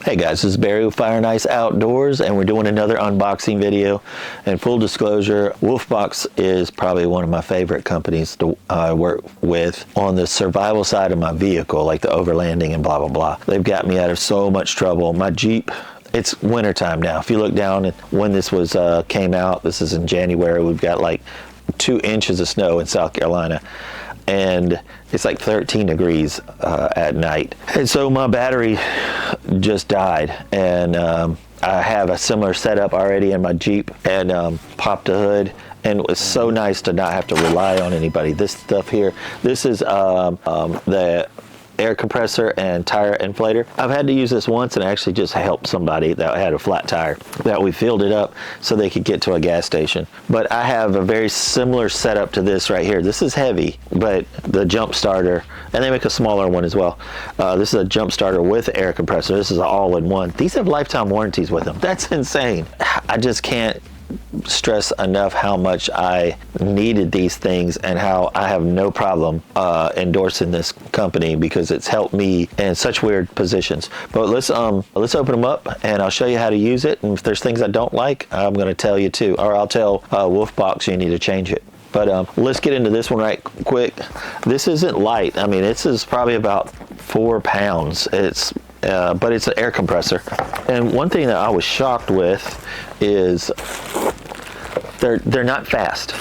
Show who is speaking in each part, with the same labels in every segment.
Speaker 1: Hey guys, this is Barry with FaO&x Outdoors, and we're doing another unboxing video. And full disclosure, Wolfbox is probably one of my favorite companies to work with on the survival side of my vehicle, like the overlanding and blah, blah, blah. They've got me out of so much trouble. My Jeep, it's wintertime now. If you look down at when this was came out, this is in January, we've got like 2 inches of snow in South Carolina. And it's like 13 degrees at night. And so my battery just died, and I have a similar setup already in my Jeep, and popped the hood, and it was so nice to not have to rely on anybody. This stuff here, this is the air compressor and tire inflator. I've had to use this once and actually just helped somebody that had a flat tire, that we filled it up so they could get to a gas station. But I have a very similar setup to this right here. This is heavy, but the jump starter, and they make a smaller one as well. This is a jump starter with air compressor. This is an all-in-one. These have lifetime warranties with them. That's insane. I just can't stress enough how much I needed these things and how I have no problem endorsing this company, because it's helped me in such weird positions. But let's open them up and I'll show you how to use it, and if there's things I don't like, I'm going to tell you too, or I'll tell Wolfbox you need to change it. But let's get into this one right quick. This isn't light. I mean, this is probably about 4 pounds. But it's an air compressor. And one thing that I was shocked with is they're not fast.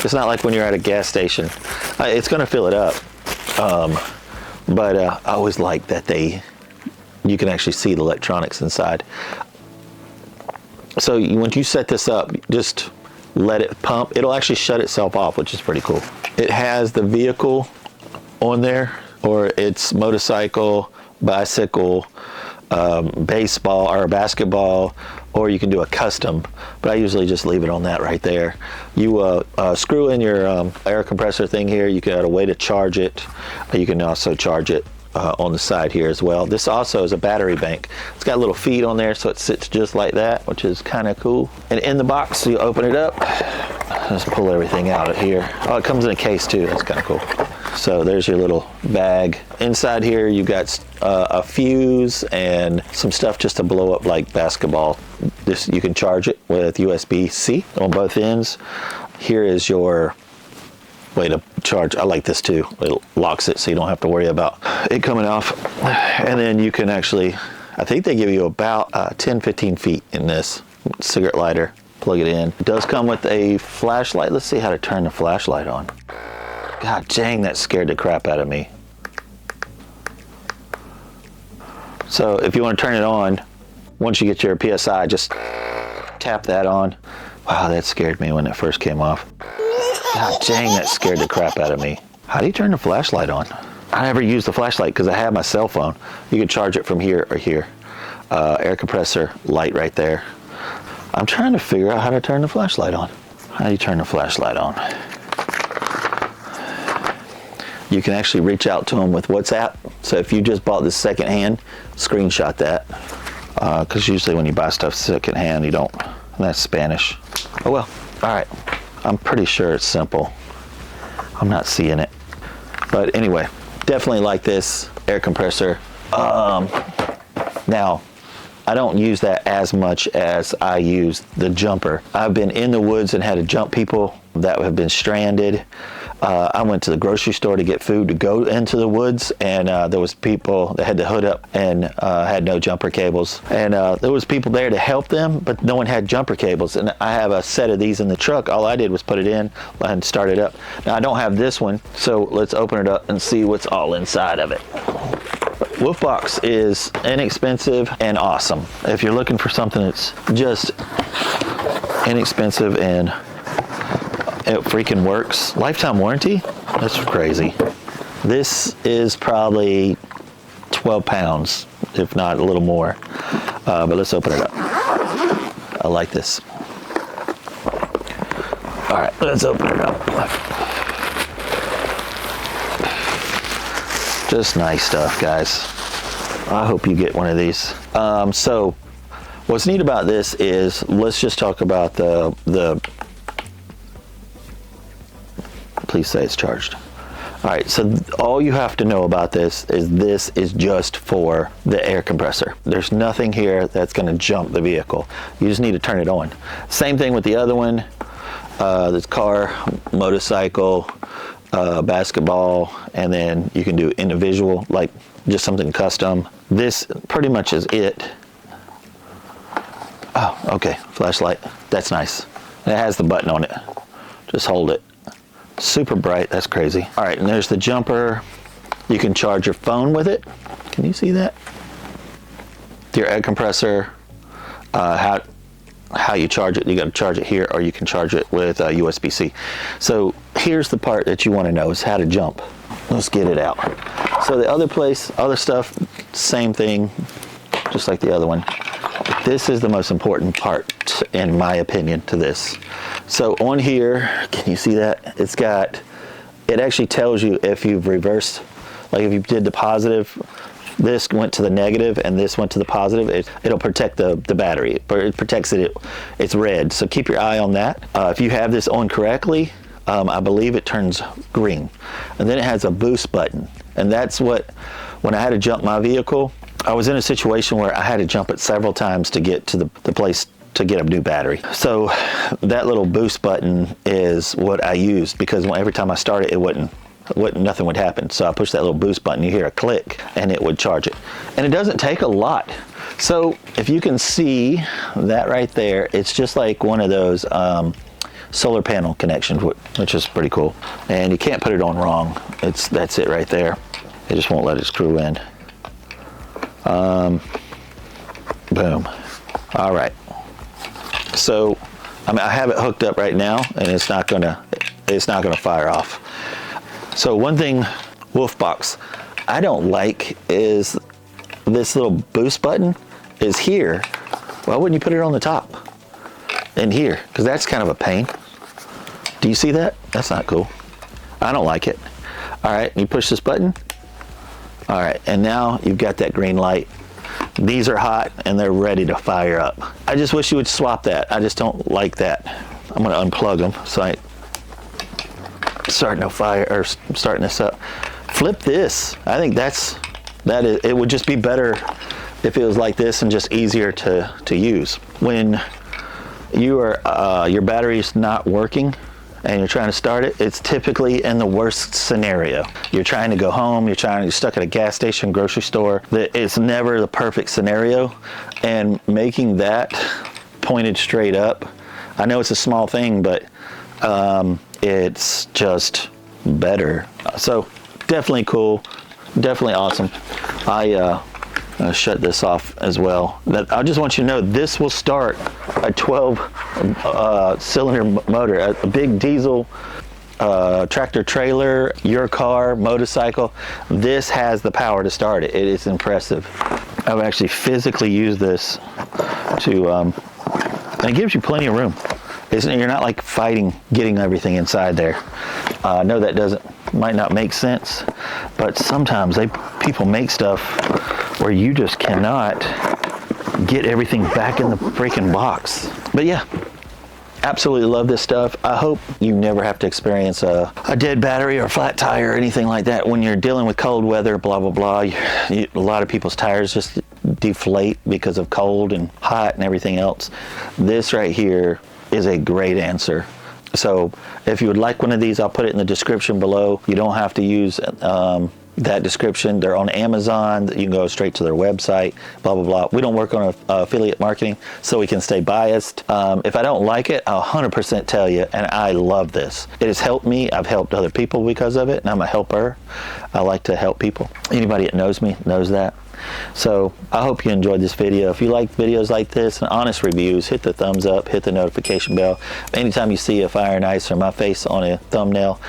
Speaker 1: It's not like when you're at a gas station. It's going to fill it up. But I always like that you can actually see the electronics inside. So once you set this up, just let it pump. It'll actually shut itself off, which is pretty cool. It has the vehicle on there, or it's motorcycle, bicycle, baseball or basketball, or you can do a custom, but I usually just leave it on that right there. You screw in your air compressor thing here. You got a way to charge it. You can also charge it on the side here as well. This also is a battery bank. It's got little feet on there, so it sits just like that, which is kind of cool. And in the box, you open it up, just pull everything out of here. Oh, it comes in a case too. That's kind of cool. So there's your little bag. Inside here, you got a fuse and some stuff just to blow up like basketball. This, you can charge it with USB-C on both ends. Here is your way to charge. I like this too. It locks it so you don't have to worry about it coming off. And then you can actually, I think they give you about 10-15 feet in this cigarette lighter. Plug it in. It does come with a flashlight. Let's see how to turn the flashlight on. God dang, that scared the crap out of me. So if you want to turn it on, once you get your PSI, just tap that on. Wow, that scared me when it first came off. God dang, that scared the crap out of me. How do you turn the flashlight on? I never use the flashlight because I have my cell phone. You can charge it from here or here. Air compressor light right there. I'm trying to figure out how to turn the flashlight on. How do you turn the flashlight on? You can actually reach out to them with WhatsApp. So if you just bought this secondhand, screenshot that. Because usually when you buy stuff secondhand, you don't. That's Spanish. Oh well, all right. I'm pretty sure it's simple. I'm not seeing it. But anyway, definitely like this air compressor. Now, I don't use that as much as I use the jumper. I've been in the woods and had to jump people that have been stranded. I went to the grocery store to get food to go into the woods, and there was people that had the hood up and had no jumper cables. And there was people there to help them, but no one had jumper cables. And I have a set of these in the truck. All I did was put it in and start it up. Now I don't have this one, so let's open it up and see what's all inside of it. Wolfbox is inexpensive and awesome. If you're looking for something that's just inexpensive and it freaking works. Lifetime warranty? That's crazy. This is probably 12 pounds, if not a little more. But let's open it up. I like this. All right, let's open it up. Just nice stuff, guys. I hope you get one of these. So what's neat about this is, let's just talk about the please say it's charged. All right, so all you have to know about this is just for the air compressor. There's nothing here that's gonna jump the vehicle. You just need to turn it on. Same thing with the other one. This car, motorcycle, basketball, and then you can do individual, like just something custom. This pretty much is it. Oh, okay, flashlight, that's nice. It has the button on it. Just hold it. Super bright, that's crazy. All right, and there's the jumper. You can charge your phone with it. Can you see that? Your air compressor, how you charge it, you gotta charge it here, or you can charge it with USB-C. So here's the part that you wanna know is how to jump. Let's get it out. So the other stuff, same thing, just like the other one. This is the most important part, in my opinion, to this. So on here, can you see that? It actually tells you if you've reversed, like if you did the positive, this went to the negative and this went to the positive, it'll protect the battery. It protects it, it's red. So keep your eye on that. If you have this on correctly, I believe it turns green. And then it has a boost button. And that's what, when I had to jump my vehicle, I was in a situation where I had to jump it several times to get to the place to get a new battery. So that little boost button is what I used, because every time I started, nothing would happen. So I pushed that little boost button, you hear a click, and it would charge it. And it doesn't take a lot. So if you can see that right there, it's just like one of those solar panel connections, which is pretty cool. And you can't put it on wrong. That's it right there. It just won't let it screw in. Boom. All right. So, I have it hooked up right now, and it's not gonna fire off. So one thing, Wolfbox, I don't like is this little boost button is here. Why wouldn't you put it on the top? In here, because that's kind of a pain. Do you see that? That's not cool. I don't like it. All right, you push this button. All right, and now you've got that green light. These are hot and they're ready to fire up. I just wish you would swap that. I just don't like that. I'm gonna unplug them so I starting this up. Flip this. I think it would just be better if it was like this and just easier to use. When your battery's not working and you're trying to start it, it's typically in the worst scenario. You're trying to go home, you're stuck at a gas station, grocery store. It's never the perfect scenario, and making that pointed straight up, I know it's a small thing, but it's just better. So definitely cool, definitely awesome. I'll shut this off as well. I just want you to know this will start a 12 cylinder motor, a big diesel tractor trailer, your car, motorcycle. This has the power to start it. It is impressive. I've actually physically used this to, and it gives you plenty of room. You're not like fighting getting everything inside there. I know that might not make sense, but sometimes people make stuff where you just cannot get everything back in the freaking box. But yeah, absolutely love this stuff. I hope you never have to experience a dead battery or a flat tire or anything like that when you're dealing with cold weather, blah, blah, blah. A lot of people's tires just deflate because of cold and hot and everything else. This right here is a great answer. So if you would like one of these, I'll put it in the description below. You don't have to use that description. They're on Amazon. You can go straight to their website, blah, blah, blah. We don't work on affiliate marketing, so we can stay biased. If I don't like it, I'll 100% tell you, and I love this. It has helped me. I've helped other people because of it, and I'm a helper. I like to help people. Anybody that knows me knows that. So I hope you enjoyed this video. If you like videos like this and honest reviews, hit the thumbs up, hit the notification bell. Anytime you see a FaO&x or my face on a thumbnail,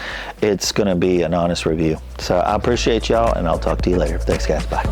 Speaker 1: it's going to be an honest review. So I appreciate y'all, and I'll talk to you later. Thanks, guys. Bye.